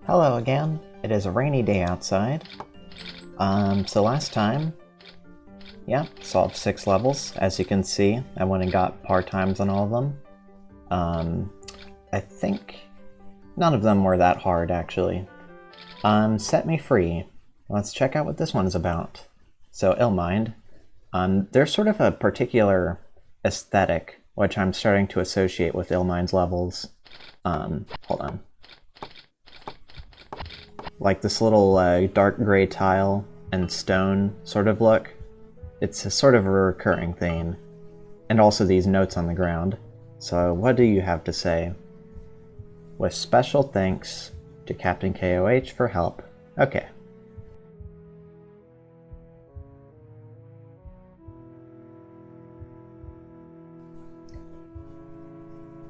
Hello again. It is a rainy day outside. So last time, yeah, solved 6 levels. As you can see, I went and got par times on all of them. I think none of them were that hard, actually. Set me free. Let's check out what this one's about. So, Illmind. There's sort of a particular aesthetic, which I'm starting to associate with Illmind's levels. Hold on. Like this little dark gray tile and stone sort of look. It's a sort of a recurring theme. And also these notes on the ground. So what do you have to say? With special thanks to Captain KOH for help. Okay.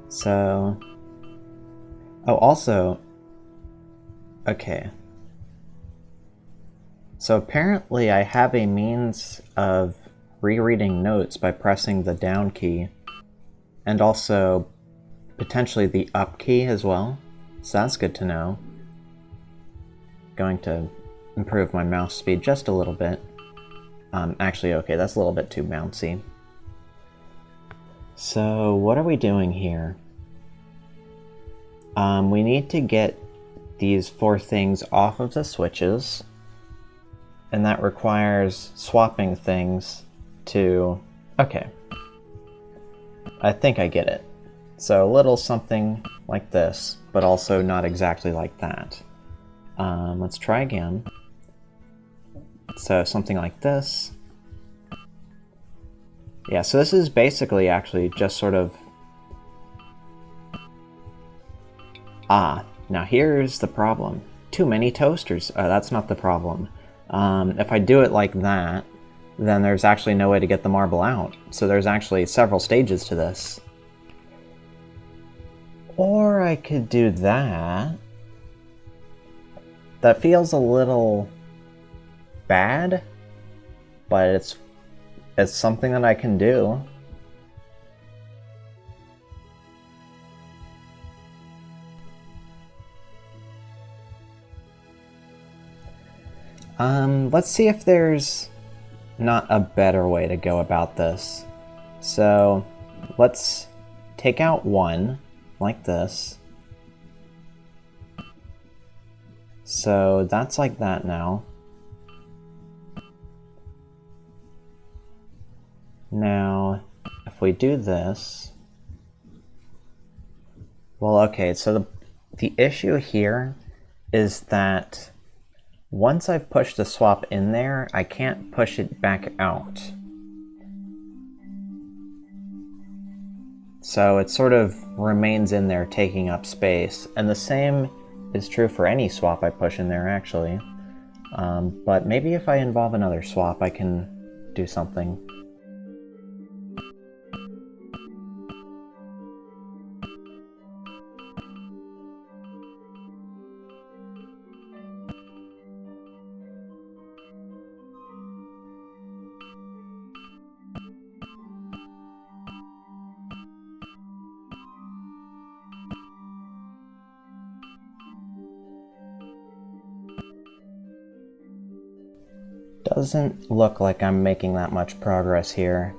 So... Oh, also... Okay. So apparently I have a means of rereading notes by pressing the down key, and also potentially the up key as well. So that's good to know. Going to improve my mouse speed just a little bit. Actually, okay, that's a little bit too bouncy. So what are we doing here? We need to get these 4 things off of the switches, and that requires swapping things to... Okay. I think I get it. So a little something like this, but also not exactly like that. Let's try again. So something like this. Yeah, so this is basically actually just sort of... Now here's the problem. Too many toasters. That's not the problem. If I do it like that, then there's actually no way to get the marble out. So there's actually several stages to this. Or I could do that. That feels a little bad, but it's something that I can do. Let's see if there's not a better way to go about this. So, let's take out 1, like this. So, that's like that now. Now, if we do this... Well, okay, so the issue here is that once I've pushed the swap in there, I can't push it back out. So it sort of remains in there taking up space. And the same is true for any swap I push in there, actually. But maybe if I involve another swap, I can do something. Doesn't look like I'm making that much progress here.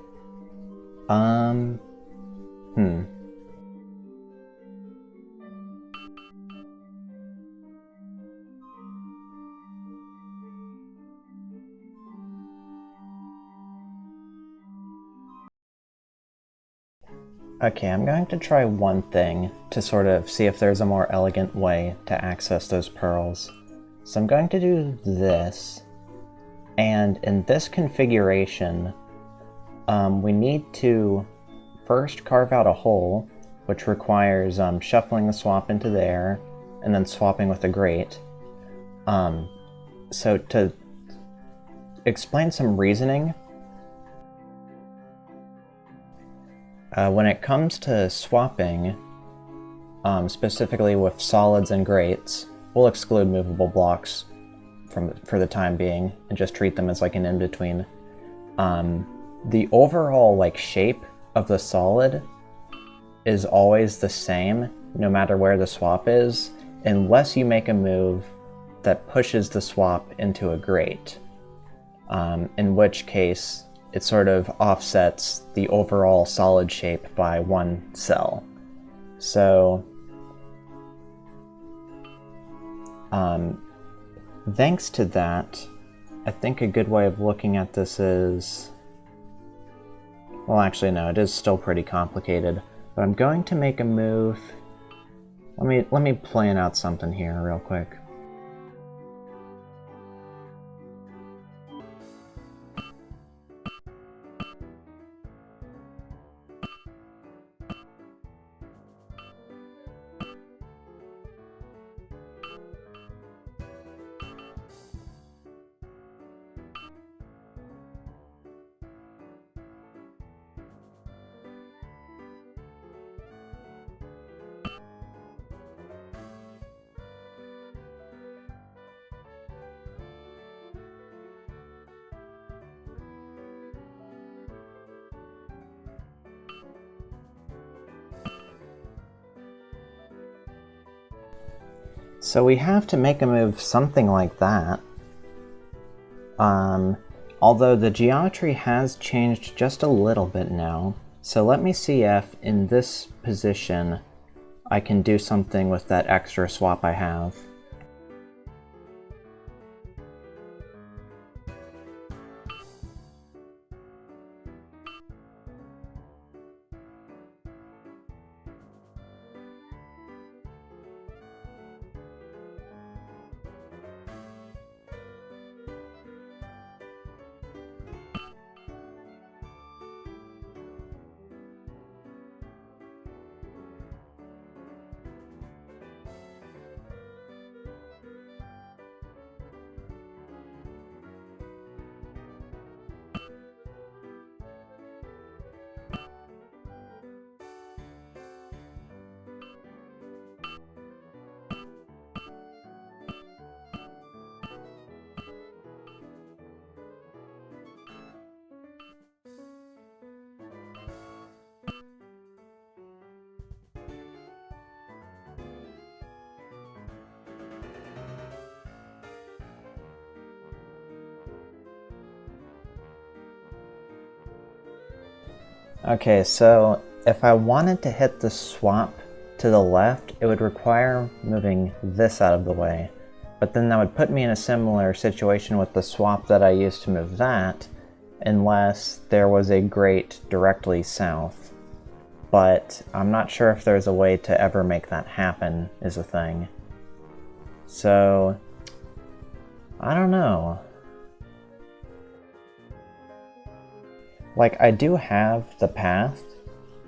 Okay, I'm going to try one thing to sort of see if there's a more elegant way to access those pearls. So I'm going to do this. And in this configuration, we need to first carve out a hole, which requires shuffling the swap into there, and then swapping with the grate. So to explain some reasoning, when it comes to swapping, specifically with solids and grates, we'll exclude movable blocks for the time being and just treat them as like an in-between. The overall like shape of the solid is always the same no matter where the swap is, unless you make a move that pushes the swap into a grate, in which case it sort of offsets the overall solid shape by 1 cell. So, thanks to that, I think a good way of looking at this is... Well, actually, no, it is still pretty complicated. But I'm going to make a move... Let me plan out something here real quick. So we have to make a move something like that. Although the geometry has changed just a little bit now. So let me see if in this position I can do something with that extra swap I have. Okay, so if I wanted to hit the swap to the left, it would require moving this out of the way. But then that would put me in a similar situation with the swap that I used to move that, unless there was a grate directly south. But I'm not sure if there's a way to ever make that happen, is a thing. So, I don't know. Like, I do have the path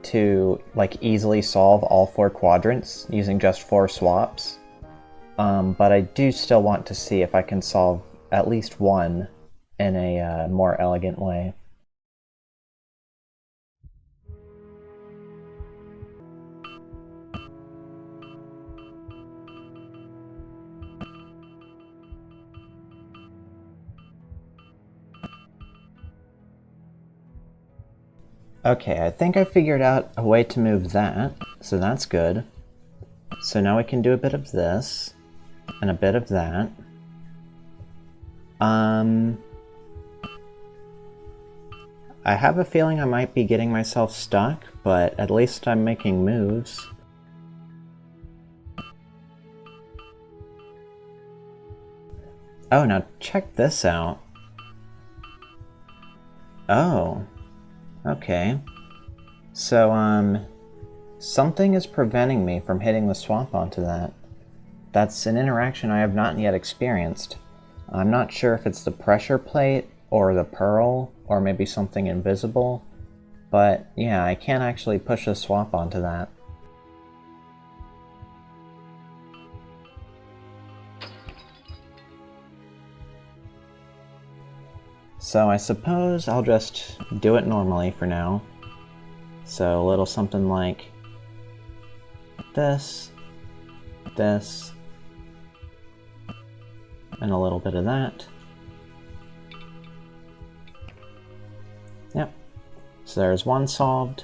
to, like, easily solve all 4 quadrants using just 4 swaps. But I do still want to see if I can solve at least one in a more elegant way. Okay, I think I figured out a way to move that, so that's good. So now we can do a bit of this, and a bit of that. I have a feeling I might be getting myself stuck, but at least I'm making moves. Oh, now check this out. Oh. Okay. So, something is preventing me from hitting the swap onto that. That's an interaction I have not yet experienced. I'm not sure if it's the pressure plate, or the pearl, or maybe something invisible, but yeah, I can't actually push a swap onto that. So I suppose I'll just do it normally for now. So a little something like this, this, and a little bit of that. Yep. So there's one solved.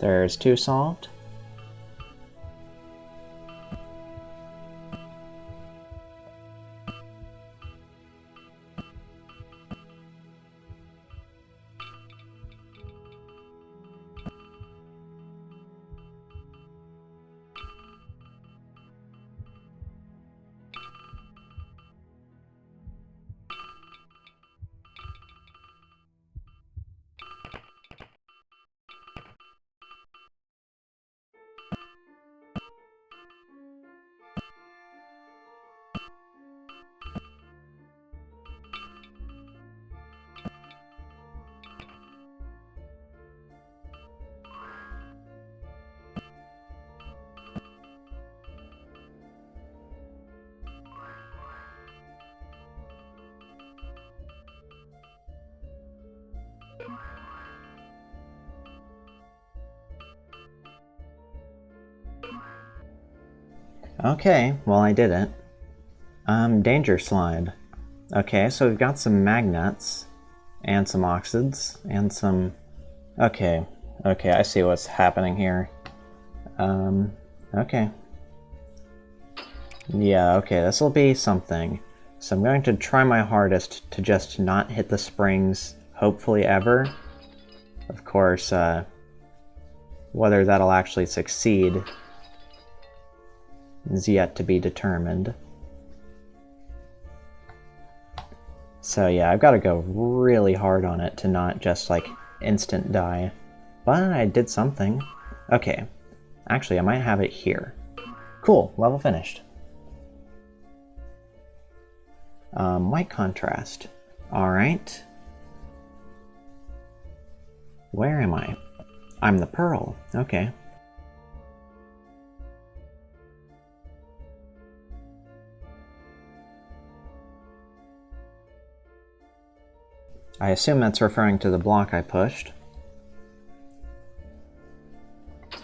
There's 2 solved. Okay, well I did it. Danger slide. Okay, so we've got some magnets, and some oxides, and some... Okay, I see what's happening here. Okay. Yeah, okay, this'll be something. So I'm going to try my hardest to just not hit the springs, hopefully ever. Of course, whether that'll actually succeed is yet to be determined. So yeah, I've got to go really hard on it to not just, like, instant die. But I did something. Okay. Actually, I might have it here. Cool, level finished. White contrast. Alright. Where am I? I'm the pearl. Okay. I assume that's referring to the block I pushed.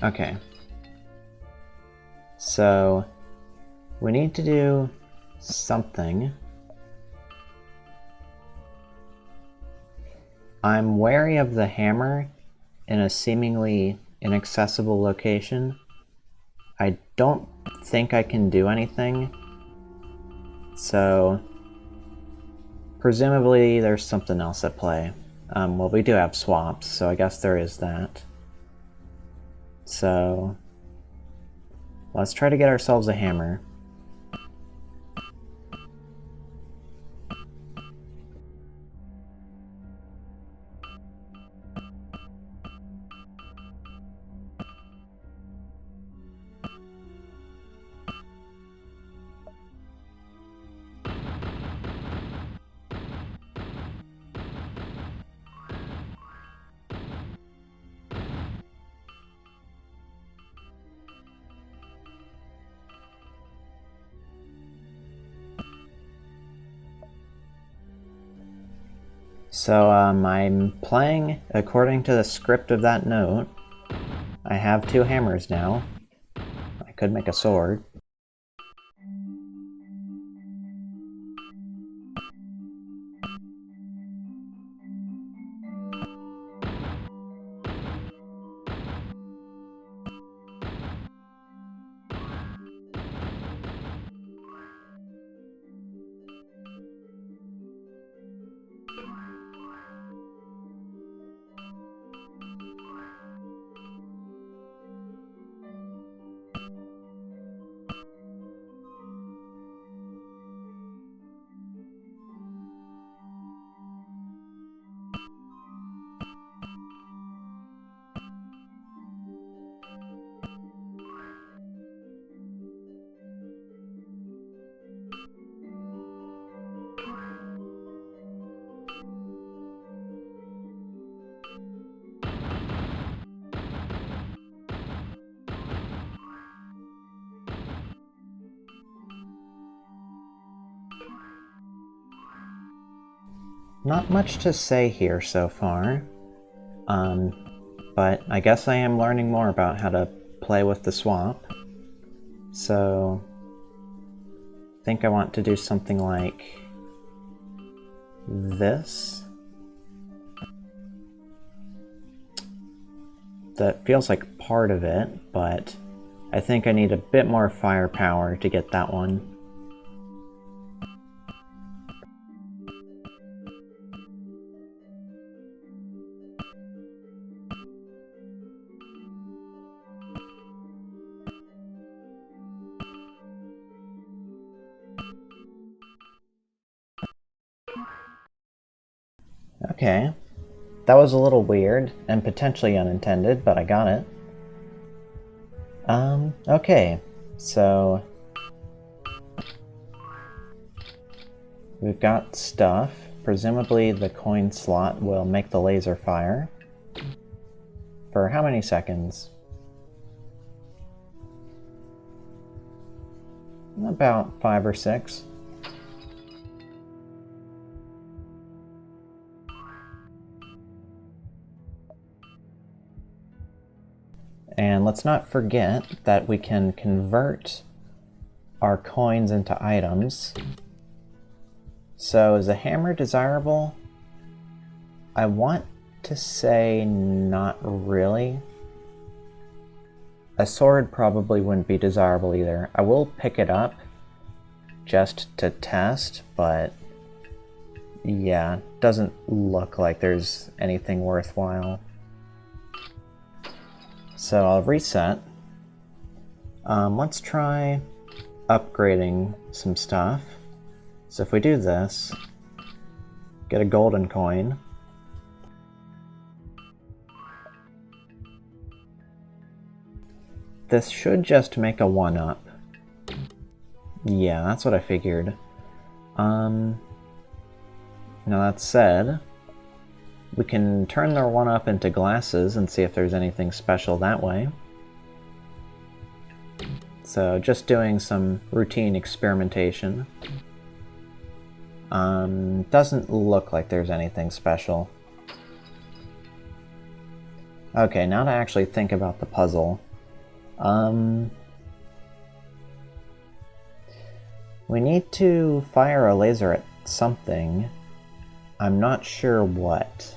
Okay. So, we need to do something. I'm wary of the hammer in a seemingly inaccessible location. I don't think I can do anything. So, presumably there's something else at play. Well, we do have swaps, so I guess there is that. So, let's try to get ourselves a hammer. So I'm playing according to the script of that note. I have 2 hammers now. I could make a sword. Not much to say here so far, but I guess I am learning more about how to play with the swap. So, I think I want to do something like this. that feels like part of it, but I think I need a bit more firepower to get that one. Okay, that was a little weird and potentially unintended, but I got it. Okay, so we've got stuff. Presumably the coin slot will make the laser fire. For how many seconds? About 5 or 6. And let's not forget that we can convert our coins into items. So is a hammer desirable? I want to say not really. A sword probably wouldn't be desirable either. I will pick it up just to test, but yeah, doesn't look like there's anything worthwhile. So I'll reset. Let's try upgrading some stuff. So if we do this, get a golden coin. This should just make a 1-up. Yeah, that's what I figured. Now that said, we can turn their 1-up into glasses and see if there's anything special that way. So just doing some routine experimentation. Doesn't look like there's anything special. Okay, now to actually think about the puzzle. We need to fire a laser at something. I'm not sure what.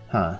Huh.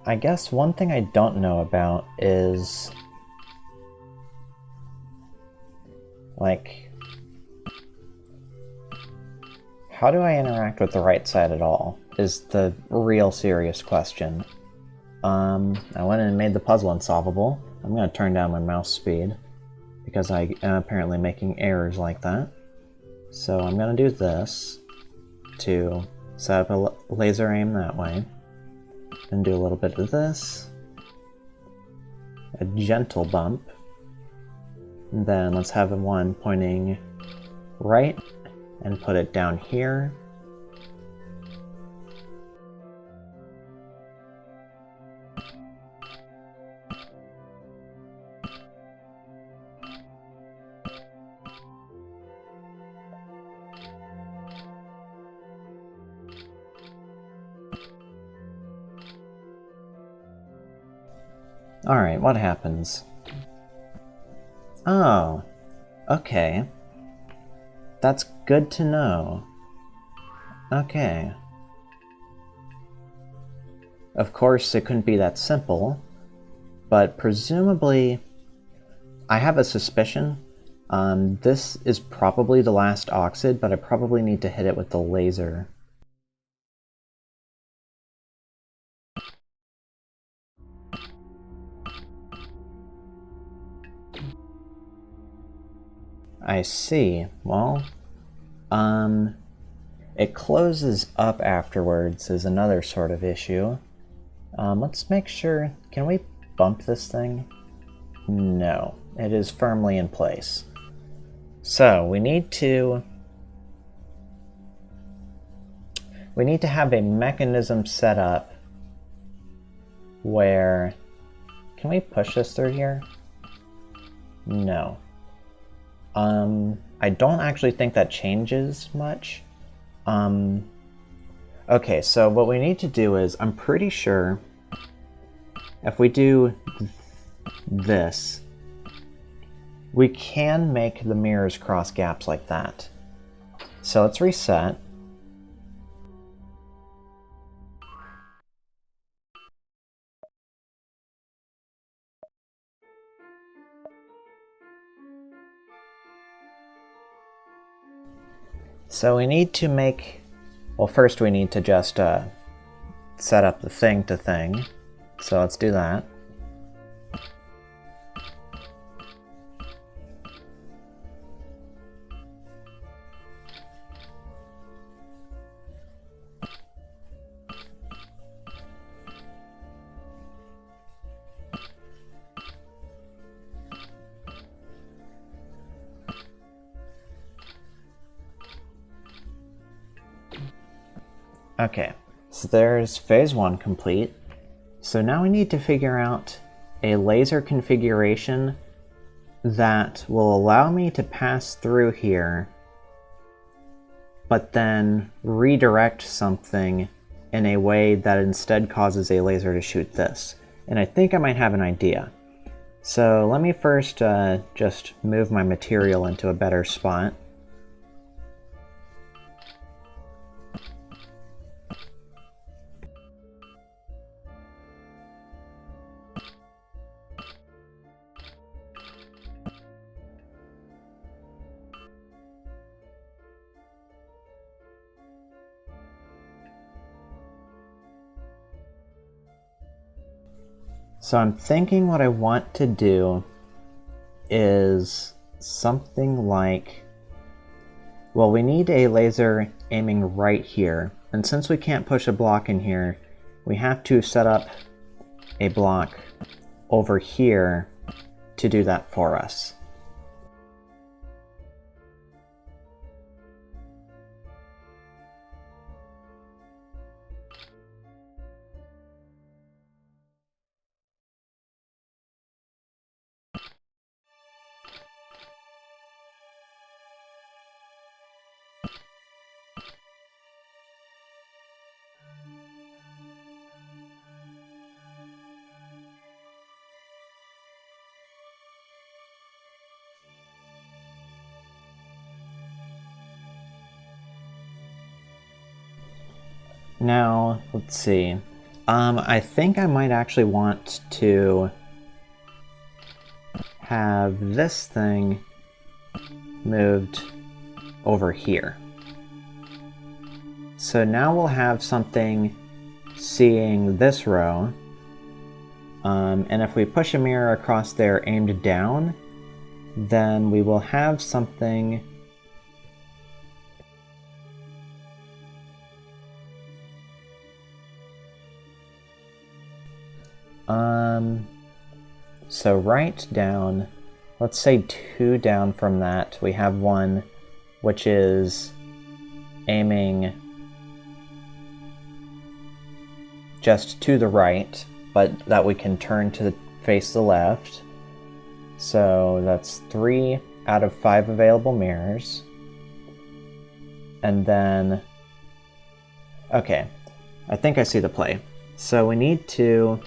I guess one thing I don't know about is, like, how do I interact with the right side at all, is the real serious question. I went in and made the puzzle unsolvable. I'm going to turn down my mouse speed, because I am apparently making errors like that. So I'm going to do this to set up a laser aim that way. Then do a little bit of this. A gentle bump. And then let's have one pointing right and put it down here. Alright, what happens? Oh, okay. That's good to know. Okay. Of course, it couldn't be that simple, but presumably, I have a suspicion. This is probably the last oxid, but I probably need to hit it with the laser. I see. Well, it closes up afterwards is another sort of issue. Let's make sure... Can we bump this thing? No, it is firmly in place. So, we need to have a mechanism set up where... Can we push this through here? No. I don't actually think that changes much. Okay, so what we need to do is, I'm pretty sure if we do this, we can make the mirrors cross gaps like that. So let's reset. So we need to make... Well, first we need to just set up the thing to thing. So let's do that. Okay, so there's phase 1 complete. So now we need to figure out a laser configuration that will allow me to pass through here, but then redirect something in a way that instead causes a laser to shoot this. And I think I might have an idea. So let me first just move my material into a better spot. So I'm thinking what I want to do is something like... Well, we need a laser aiming right here, and since we can't push a block in here, we have to set up a block over here to do that for us. Now, let's see. I think I might actually want to have this thing moved over here. So now we'll have something seeing this row, and if we push a mirror across there aimed down, then we will have something so right down, let's say 2 down from that, we have one which is aiming just to the right, but that we can turn to face the left. So that's 3 out of 5 available mirrors. And then, okay, I think I see the play. So we need to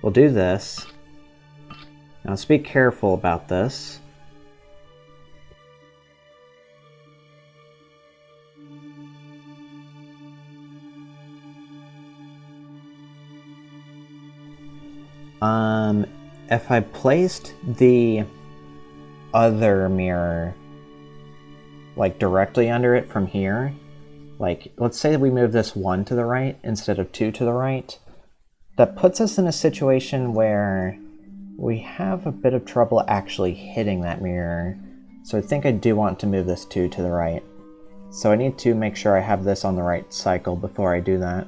we'll do this. Now let's be careful about this. If I placed the other mirror like directly under it from here, like let's say that we move this 1 to the right instead of 2 to the right, that puts us in a situation where we have a bit of trouble actually hitting that mirror. So I think I do want to move this 2 to the right. So I need to make sure I have this on the right cycle before I do that.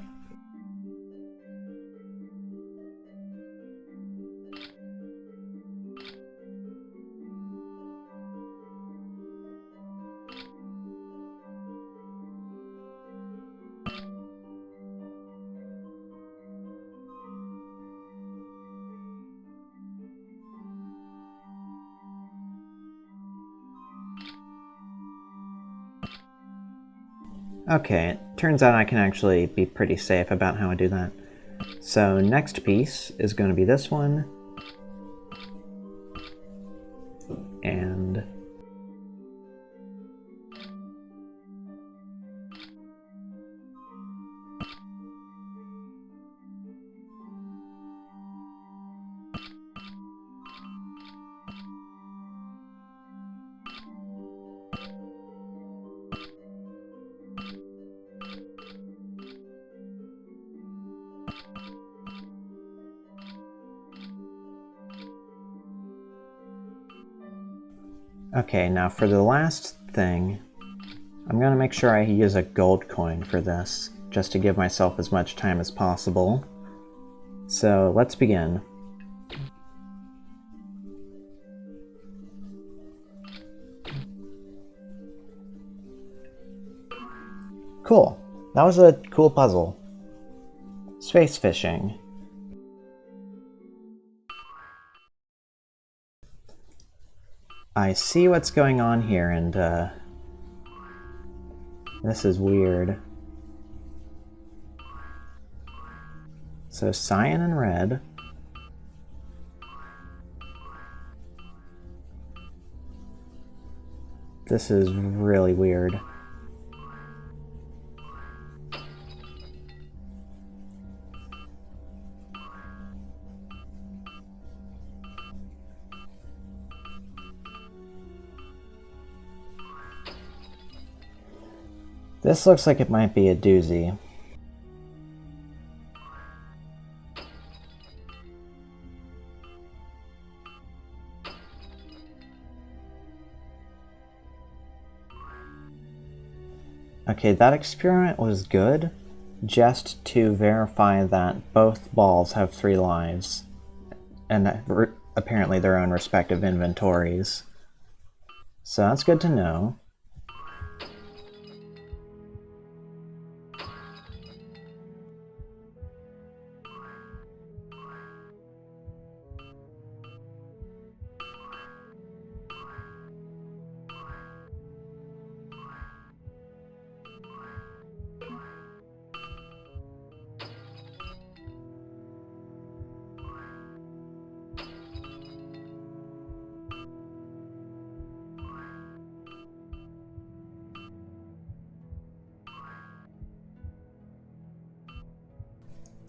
Okay, it turns out I can actually be pretty safe about how I do that. So next piece is going to be this one. And okay, now for the last thing, I'm going to make sure I use a gold coin for this, just to give myself as much time as possible. So let's begin. Cool. That was a cool puzzle. Space fishing. I see what's going on here, and this is weird. So cyan and red. This is really weird. This looks like it might be a doozy. Okay, that experiment was good, just to verify that both balls have 3 lives, and apparently their own respective inventories. So that's good to know.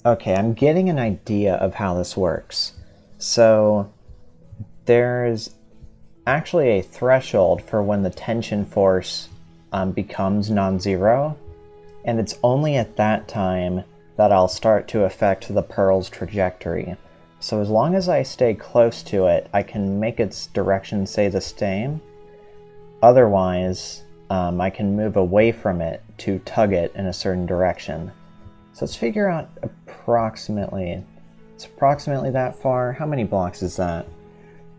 Okay, I'm getting an idea of how this works. So there's actually a threshold for when the tension force becomes non-zero, and it's only at that time that I'll start to affect the pearl's trajectory. So as long as I stay close to it, I can make its direction stay the same. Otherwise, I can move away from it to tug it in a certain direction. So let's figure out approximately. It's approximately that far. How many blocks is that?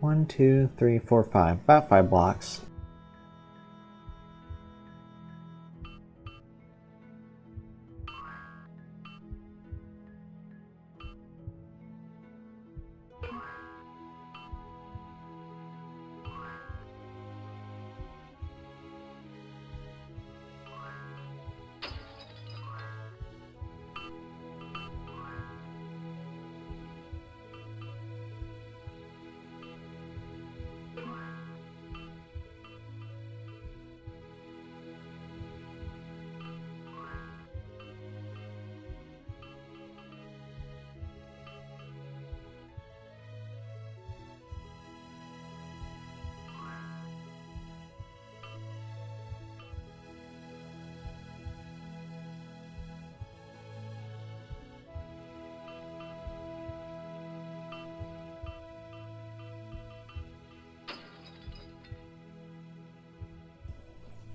1, 2, 3, 4, 5. About 5 blocks.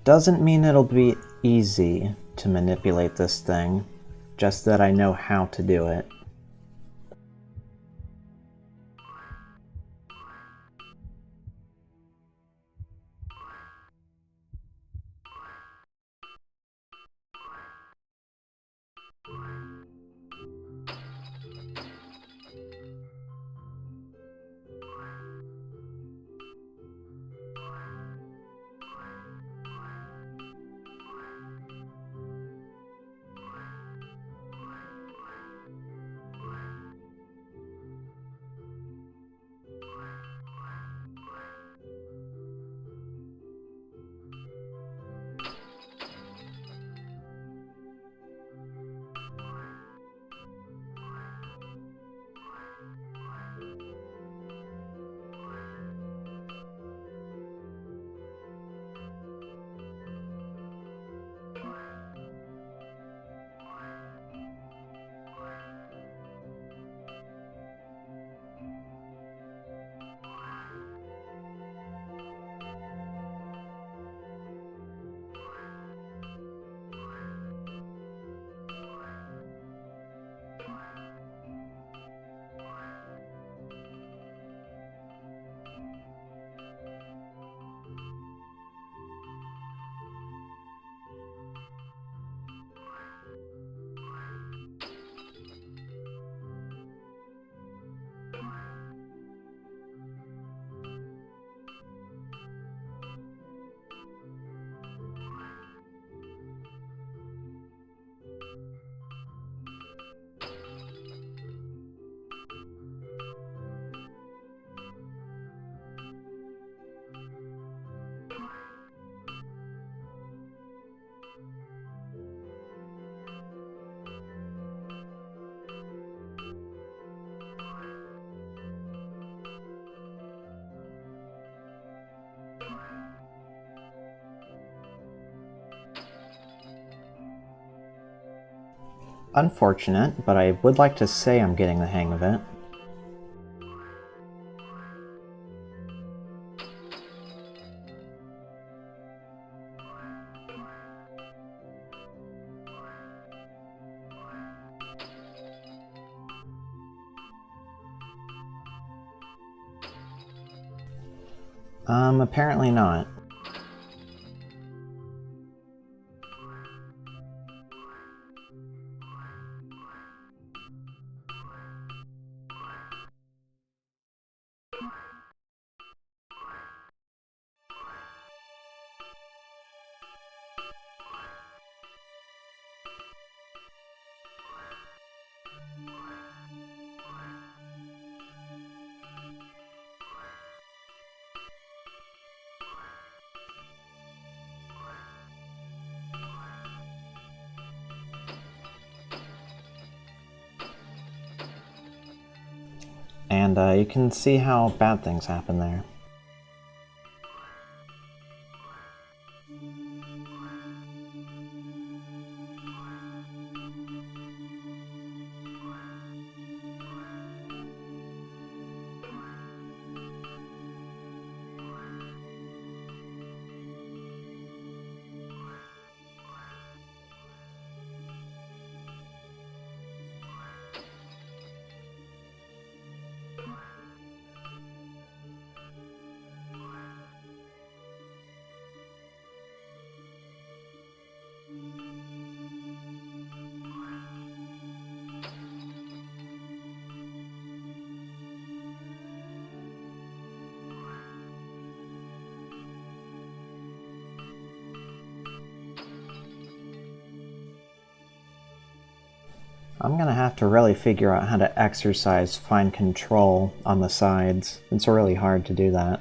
Doesn't mean it'll be easy to manipulate this thing, just that I know how to do it. Unfortunate, but I would like to say I'm getting the hang of it. Apparently not. And you can see how bad things happen there. I'm gonna have to really figure out how to exercise fine control on the sides. It's really hard to do that.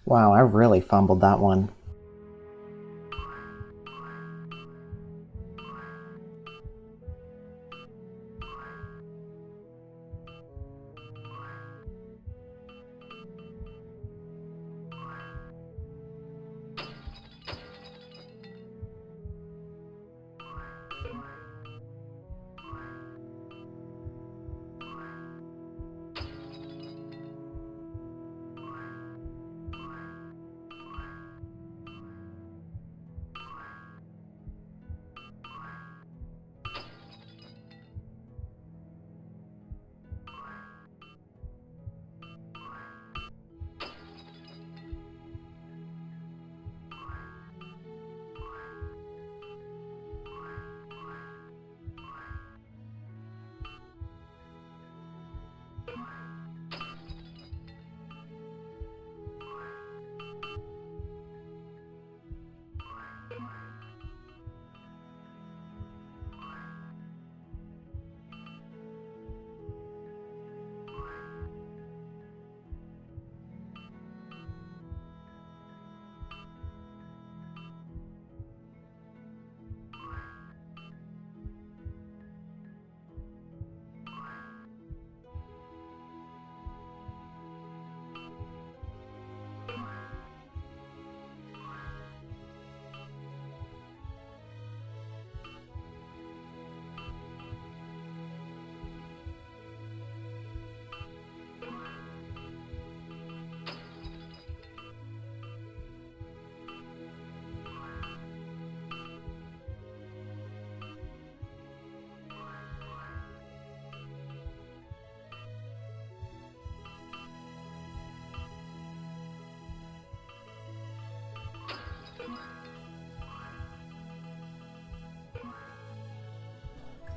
Wow, I really fumbled that one.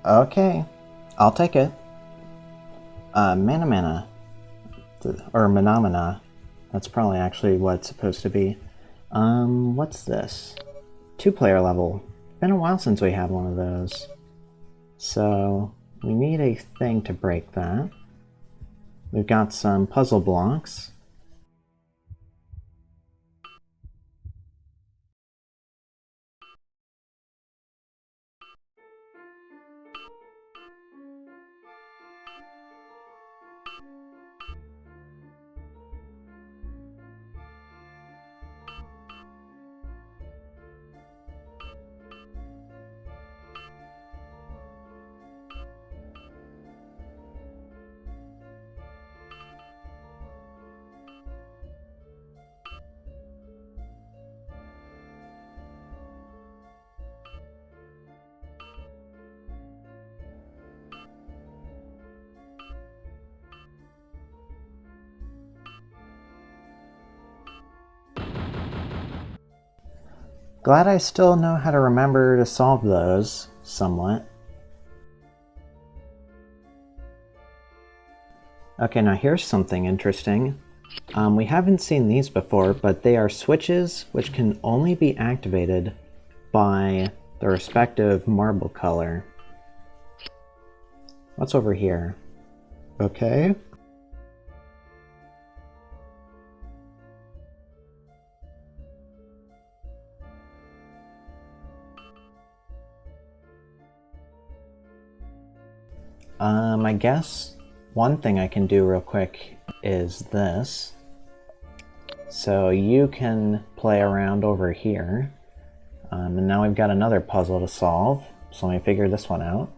Okay, I'll take it. Mana Mana. Or Manamana. That's probably actually what it's supposed to be. What's this? 2-player level. Been a while since we had one of those. So, we need a thing to break that. We've got some puzzle blocks. Glad I still know how to remember to solve those, somewhat. Okay, now here's something interesting. We haven't seen these before, but they are switches which can only be activated by the respective marble color. What's over here? Okay. I guess one thing I can do real quick is this. So you can play around over here. And now we've got another puzzle to solve. So let me figure this one out.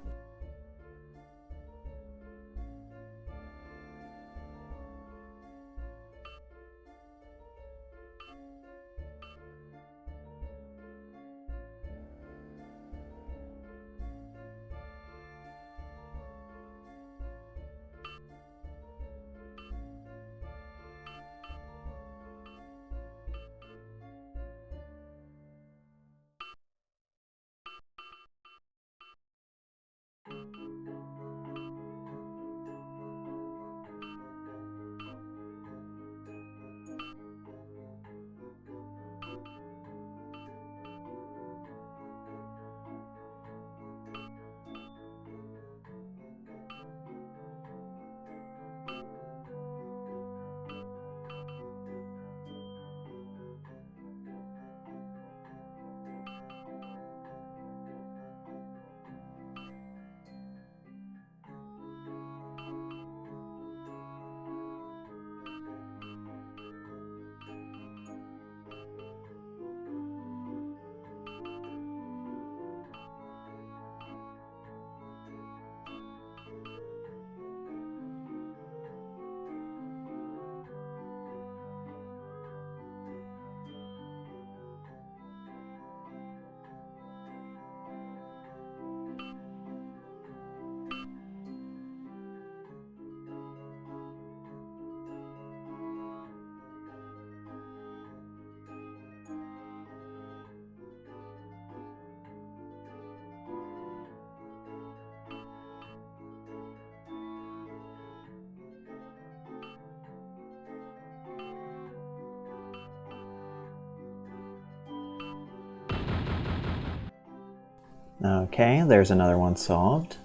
Okay, there's another one solved.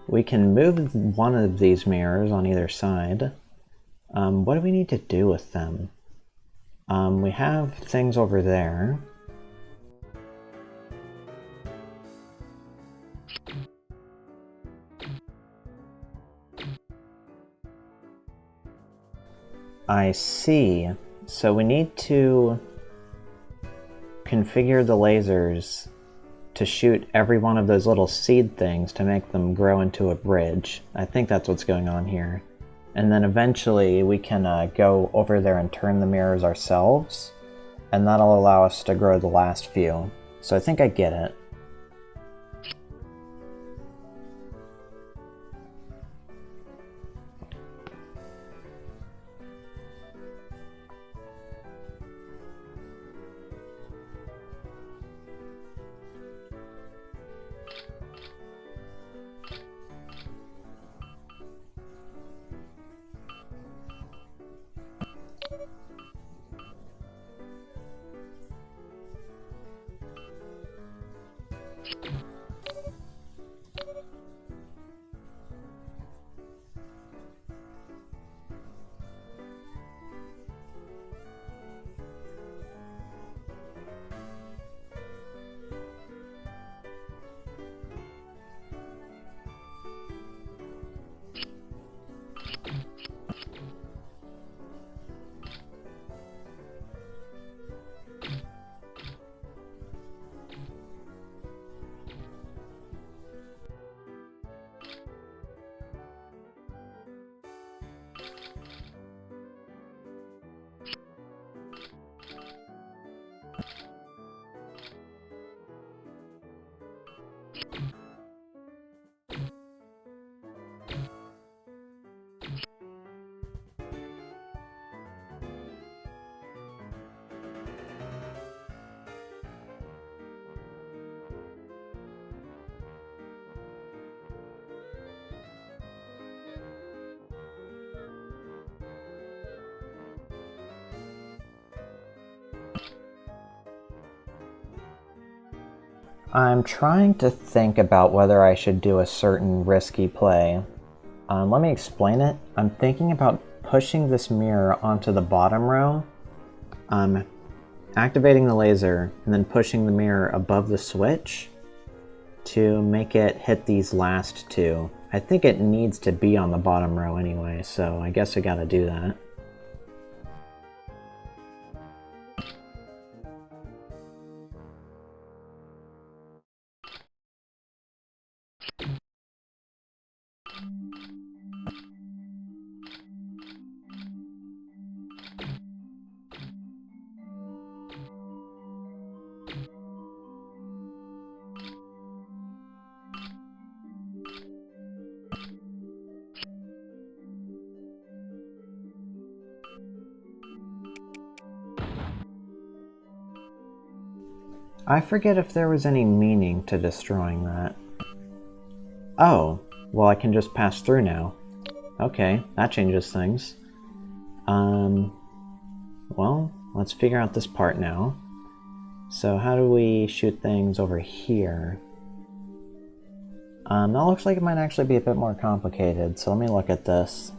We can move one of these mirrors on either side. What do we need to do with them? We have things over there. I see. So we need to configure the lasers to shoot every one of those little seed things to make them grow into a bridge. I think that's what's going on here. And then eventually we can go over there and turn the mirrors ourselves, and that'll allow us to grow the last few. So I think I get it. I'm trying to think about whether I should do a certain risky play. Let me explain it. I'm thinking about pushing this mirror onto the bottom row, activating the laser, and then pushing the mirror above the switch to make it hit these last two. I think it needs to be on the bottom row anyway, so I guess I gotta do that. I forget if there was any meaning to destroying that. Oh, well I can just pass through now. Okay, that changes things. Well, let's figure out this part now. So how do we shoot things over here? That looks like it might actually be a bit more complicated, so let me look at this.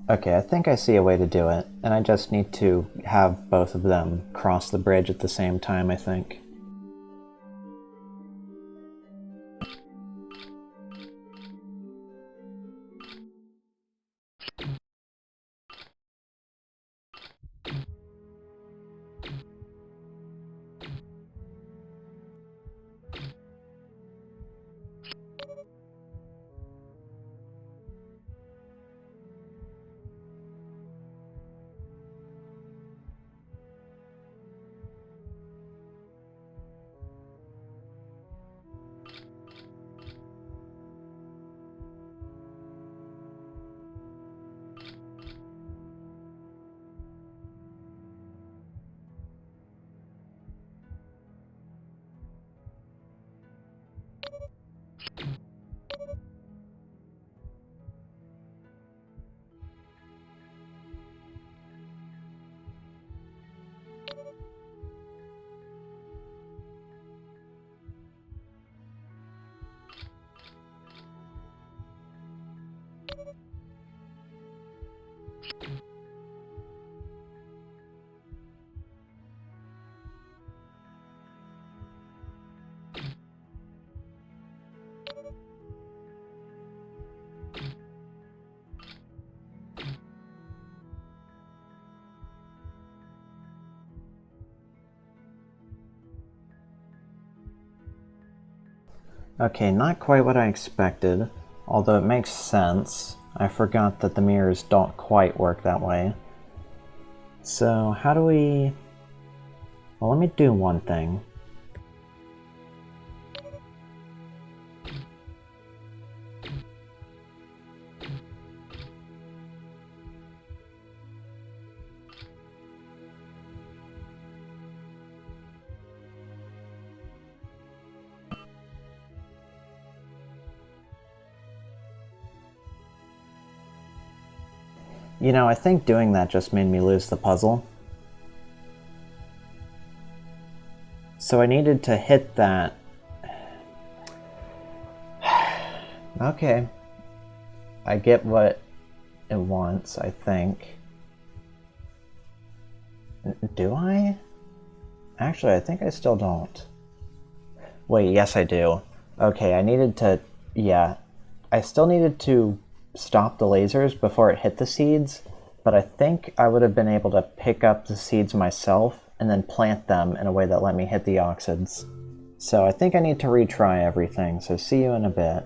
Okay, I think I see a way to do it, and I just need to have both of them cross the bridge at the same time, I think. Okay, not quite what I expected, although it makes sense. I forgot that the mirrors don't quite work that way. So how do we... Well, let me do one thing. You know, I think doing that just made me lose the puzzle. So I needed to hit that. Okay. I get what it wants, I think. Do I? Actually, I think I still don't. Wait, yes I do. Okay, I needed to... Yeah. I still needed to stop the lasers before it hit the seeds, but I think I would have been able to pick up the seeds myself and then plant them in a way that let me hit the oxids. So I think I need to retry everything, so see you in a bit.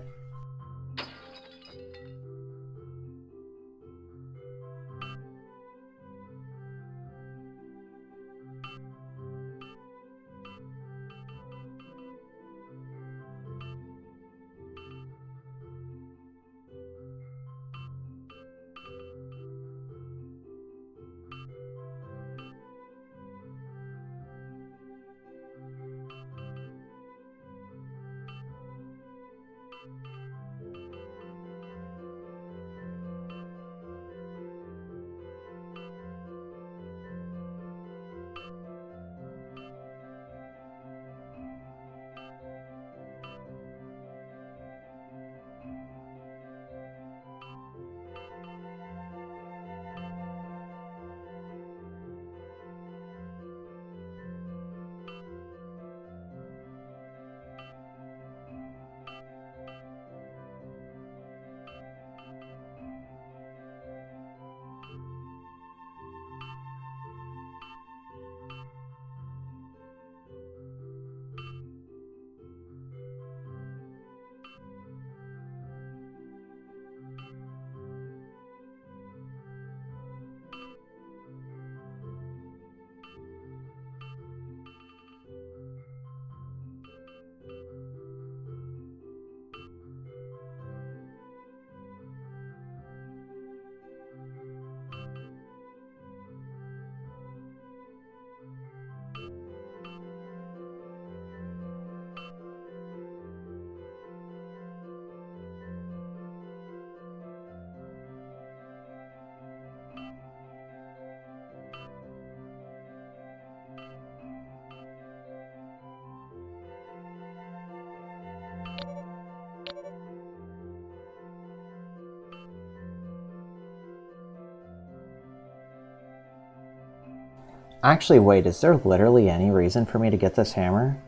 Actually, wait, is there literally any reason for me to get this hammer?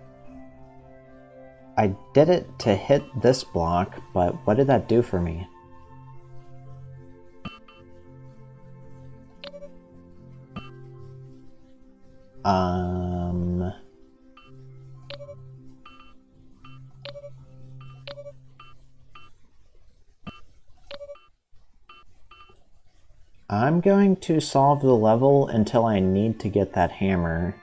I did it to hit this block, but what did that do for me? I'm going to solve the level until I need to get that hammer.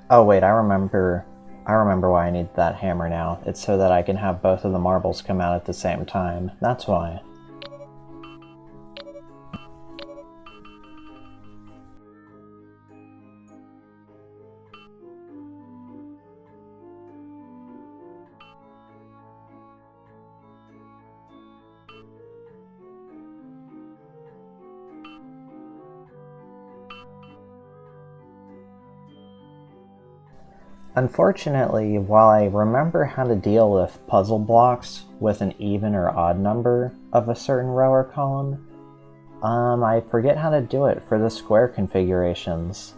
Oh wait, I remember why I need that hammer now. It's so that I can have both of the marbles come out at the same time. That's why. Unfortunately, while I remember how to deal with puzzle blocks with an even or odd number of a certain row or column, I forget how to do it for the square configurations.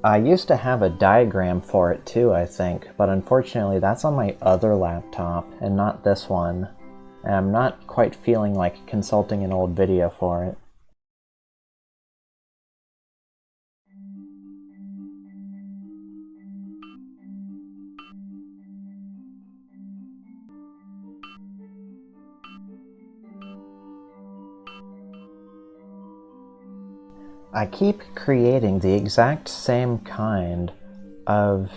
I used to have a diagram for it too, I think, but unfortunately that's on my other laptop and not this one, and I'm not quite feeling like consulting an old video for it. I keep creating the exact same kind of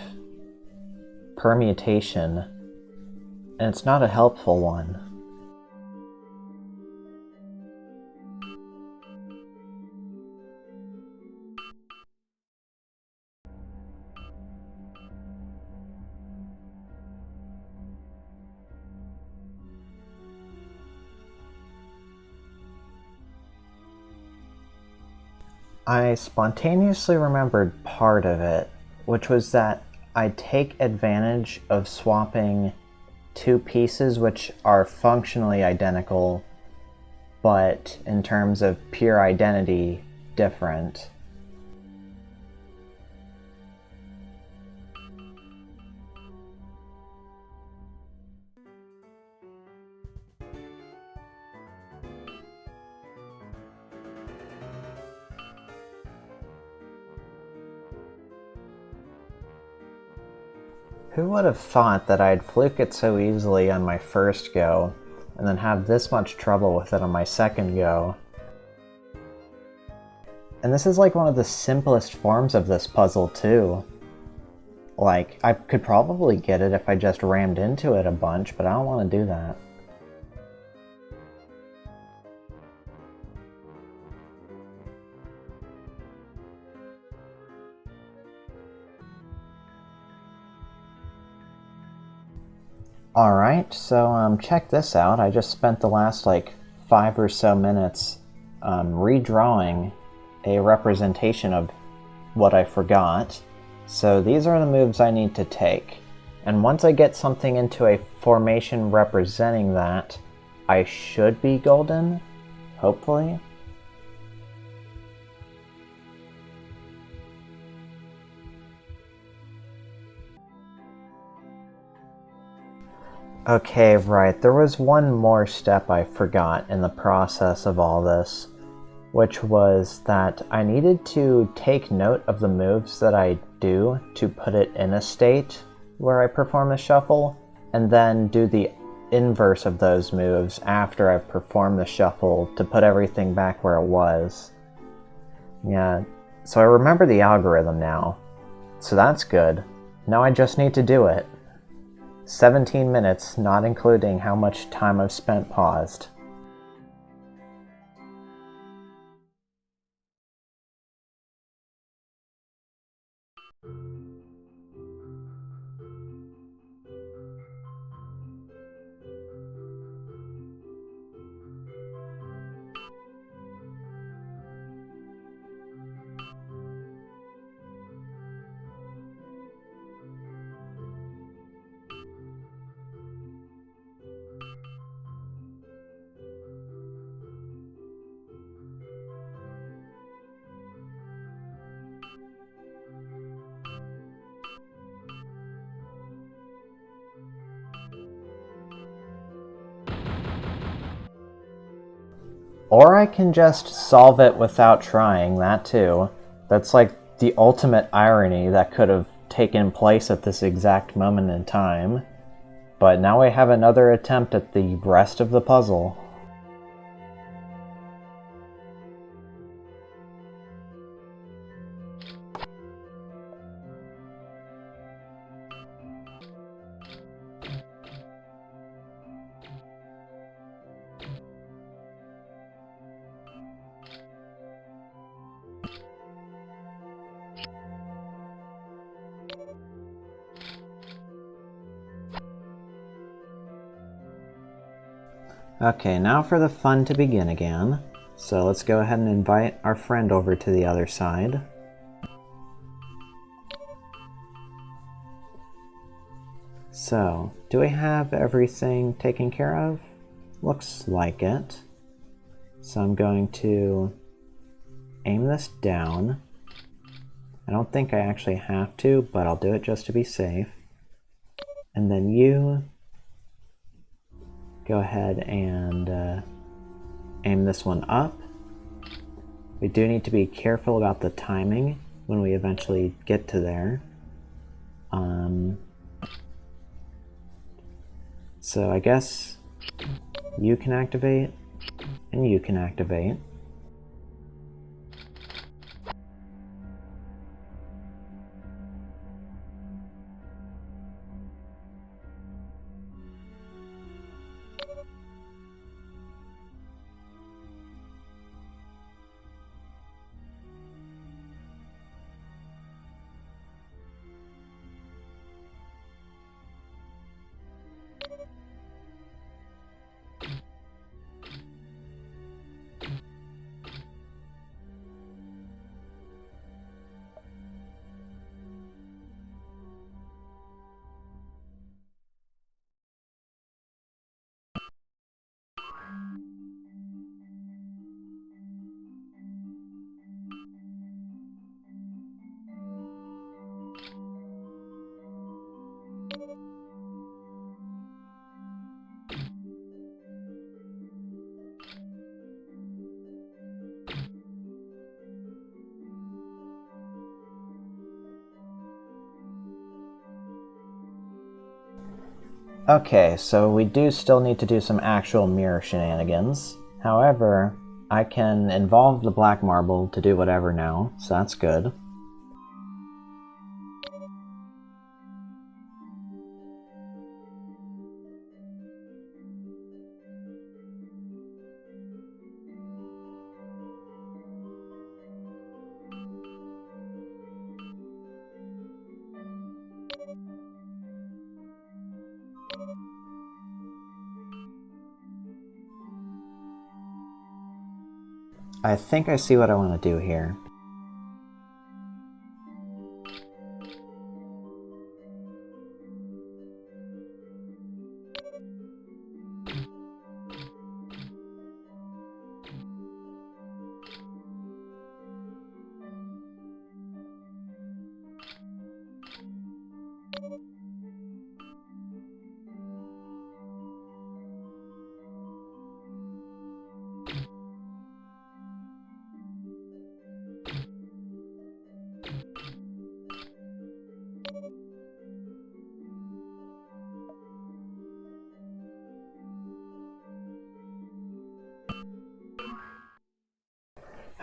permutation, and it's not a helpful one. I spontaneously remembered part of it, which was that I take advantage of swapping two pieces which are functionally identical, but in terms of pure identity, different. Who would have thought that I'd fluke it so easily on my first go, and then have this much trouble with it on my second go? And this is like one of the simplest forms of this puzzle too. Like, I could probably get it if I just rammed into it a bunch, but I don't want to do that. Alright, so check this out. I just spent the last like 5 or so minutes redrawing a representation of what I forgot. So these are the moves I need to take. And once I get something into a formation representing that, I should be golden, hopefully. Okay, right, there was one more step I forgot in the process of all this, which was that I needed to take note of the moves that I do to put it in a state where I perform the shuffle, and then do the inverse of those moves after I've performed the shuffle to put everything back where it was. Yeah, so I remember the algorithm now, so that's good. Now I just need to do it. 17 minutes, not including how much time I've spent paused. Or I can just solve it without trying, that too. That's like the ultimate irony that could have taken place at this exact moment in time. But now we have another attempt at the rest of the puzzle. Okay, now for the fun to begin again. So let's go ahead and invite our friend over to the other side. So, do we have everything taken care of? Looks like it. So I'm going to aim this down. I don't think I actually have to, but I'll do it just to be safe. And then you go ahead and aim this one up. We do need to be careful about the timing when we eventually get to there. So I guess you can activate, and you can activate. Okay, so we do still need to do some actual mirror shenanigans. However, I can involve the black marble to do whatever now, so that's good. I think I see what I want to do here.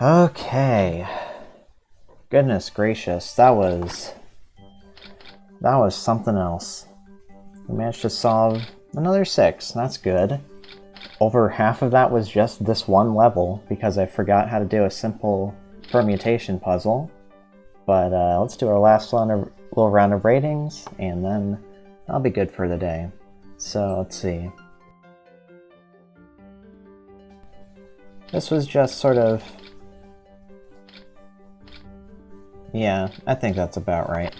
Okay. Goodness gracious, that was something else. We managed to solve another 6, that's good. Over half of that was just this one level, because I forgot how to do a simple permutation puzzle. But let's do our last little round of ratings, and then I'll be good for the day. So let's see. This was just sort of... yeah, I think that's about right.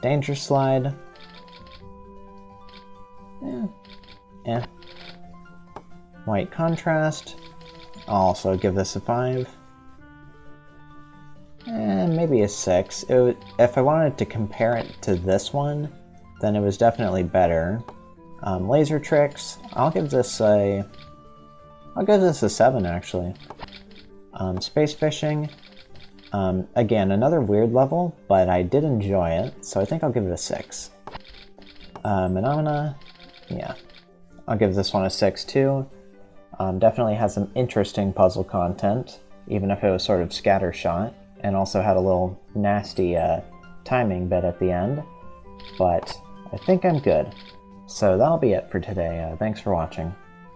Danger slide. Yeah. White contrast. I'll also give this a 5. Maybe a 6. If I wanted to compare it to this one, then it was definitely better. Laser tricks. I'll give this a 7 actually. Space fishing. Again, another weird level, but I did enjoy it, so I think I'll give it a 6. And I'm gonna, yeah, I'll give this one a 6 too. Definitely has some interesting puzzle content, even if it was sort of scattershot, and also had a little nasty timing bit at the end, but I think I'm good. So that'll be it for today. Thanks for watching.